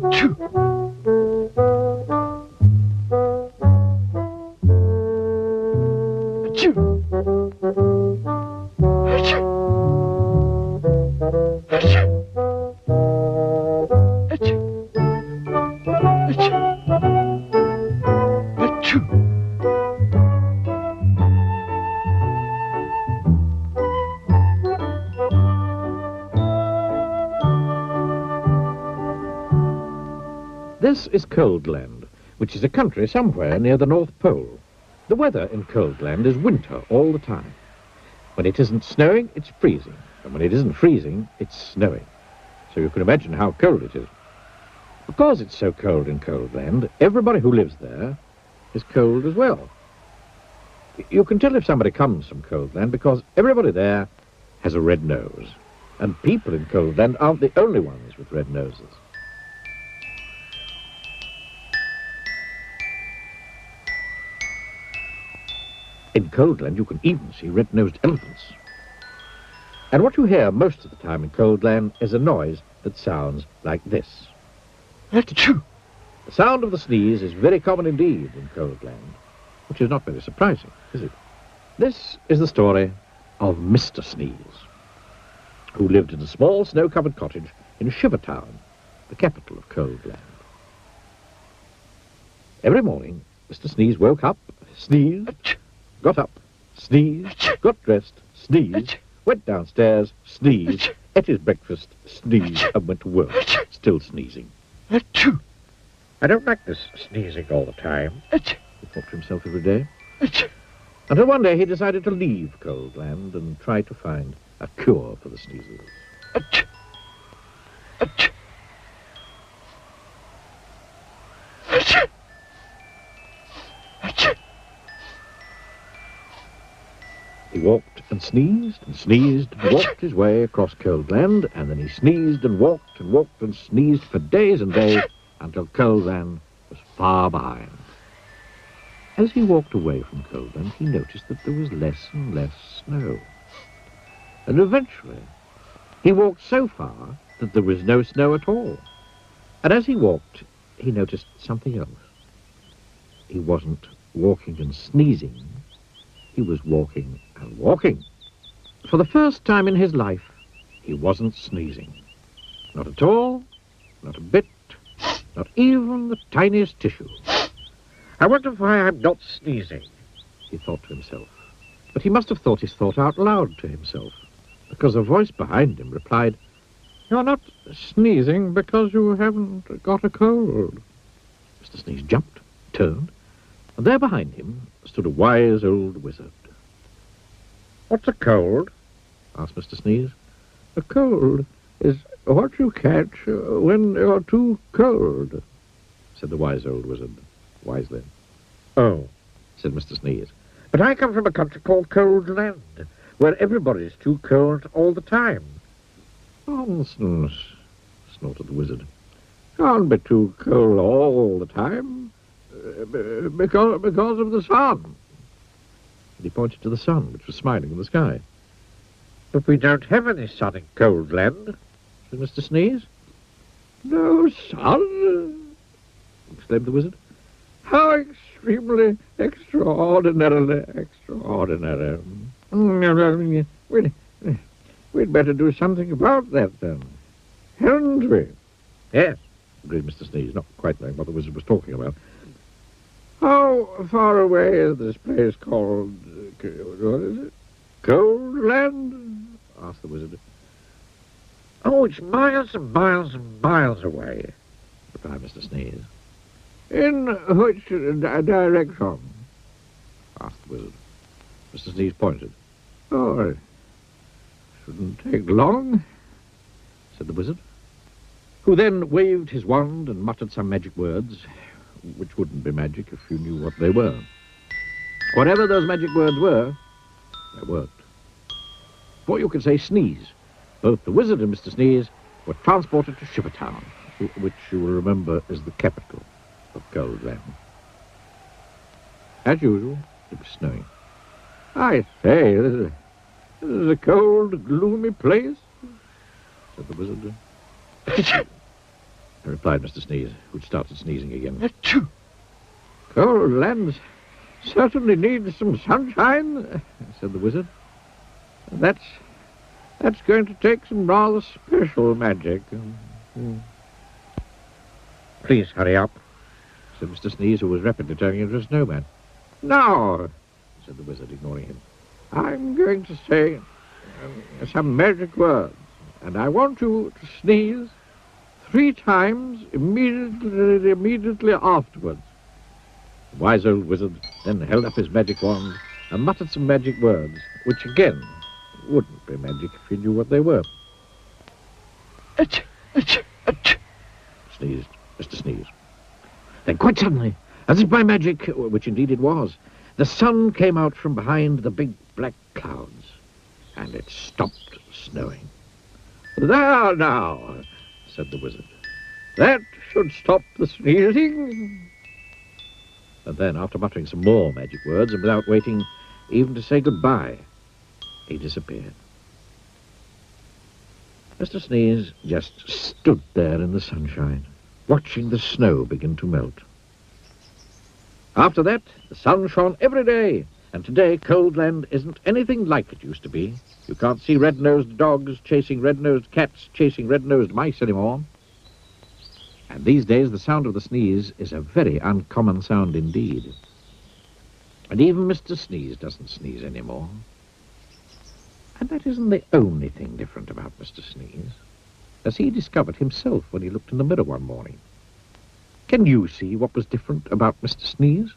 Achoo! Achoo! Achoo! Achoo! Achoo! Achoo! Achoo! This is Coldland, which is a country somewhere near the North Pole. The weather in Coldland is winter all the time. When it isn't snowing, it's freezing. And when it isn't freezing, it's snowing. So you can imagine how cold it is. Because it's so cold in Coldland, everybody who lives there is cold as well. You can tell if somebody comes from Coldland because everybody there has a red nose. And people in Coldland aren't the only ones with red noses. In Coldland, you can even see red-nosed elephants. And what you hear most of the time in Coldland is a noise that sounds like this. Achoo! The sound of the sneeze is very common indeed in Coldland, which is not very surprising, is it? This is the story of Mr. Sneeze, who lived in a small snow-covered cottage in Shivertown, the capital of Coldland. Every morning, Mr. Sneeze woke up, sneezed, Achoo! got up, sneezed, got dressed, sneezed, went downstairs, sneezed, ate his breakfast, sneezed, and went to work, still sneezing. Achoo! I don't like this sneezing all the time, Achoo! he thought to himself every day. Achoo! Until one day he decided to leave Coldland and try to find a cure for the sneezes. Achoo! Achoo! Achoo! Achoo! He walked and sneezed and walked his way across Coldland, and then he sneezed and walked and sneezed for days and days until Coldland was far behind. As he walked away from Coldland, he noticed that there was less and less snow. And eventually, he walked so far that there was no snow at all. And as he walked, he noticed something else. He wasn't walking and sneezing. He was walking and walking. For the first time in his life, he wasn't sneezing. Not at all, not a bit, not even the tiniest tissue. I wonder why I'm not sneezing, he thought to himself. But he must have thought his thought out loud to himself, because a voice behind him replied, "You're not sneezing because you haven't got a cold." Mr. Sneeze jumped, turned, and there behind him stood a wise old wizard. "What's a cold?" asked Mr. Sneeze. "A cold is what you catch when you're too cold," said the wise old wizard, wisely. "Oh," said Mr. Sneeze, "but I come from a country called Coldland, where everybody's too cold all the time." "Nonsense," snorted the wizard. "Can't be too cold all the time, because of the sun." And he pointed to the sun, which was smiling in the sky. "But we don't have any sun in Coldland," said Mr. Sneeze. "No sun?" exclaimed the wizard. "How extremely extraordinarily extraordinary. We'd better do something about that, then, hadn't we?" "Yes," agreed Mr. Sneeze, not quite knowing what the wizard was talking about. "How far away is this place called, what is it, Coldland?" asked the wizard. "Oh, it's miles and miles and miles away," replied Mr. Sneeze. "In which direction?" asked the wizard. Mr. Sneeze pointed. "Oh, it shouldn't take long," said the wizard, who then waved his wand and muttered some magic words, which wouldn't be magic if you knew what they were. Whatever those magic words were, they worked. Before you could say sneeze, both the wizard and Mr. Sneeze were transported to Shivertown, which you will remember is the capital of Coldland. As usual, it was snowing. "I say, this is a cold, gloomy place," said the wizard. replied Mr. Sneeze, who'd started sneezing again. Achoo! Cold lands certainly need some sunshine, said the wizard. That's going to take some rather special magic. Please hurry up, said Mr. Sneeze, who was rapidly turning into a snowman. Now, said the wizard, ignoring him, I'm going to say some magic words, and I want you to sneeze 3 times immediately afterwards. The wise old wizard then held up his magic wand and muttered some magic words, which again wouldn't be magic if he knew what they were. Achoo! Achoo! Achoo! Sneezed Mr. Sneeze. Then quite suddenly, as if by magic, which indeed it was, the sun came out from behind the big black clouds, and it stopped snowing. There now, said the wizard. That should stop the sneezing. And then, after muttering some more magic words, and without waiting even to say goodbye, he disappeared. Mr. Sneeze just stood there in the sunshine, watching the snow begin to melt. After that, the sun shone every day, and today Coldland isn't anything like it used to be. You can't see red-nosed dogs chasing red-nosed cats chasing red-nosed mice anymore. And these days the sound of the sneeze is a very uncommon sound indeed. And even Mr. Sneeze doesn't sneeze anymore. And that isn't the only thing different about Mr. Sneeze, as he discovered himself when he looked in the mirror one morning. Can you see what was different about Mr. Sneeze?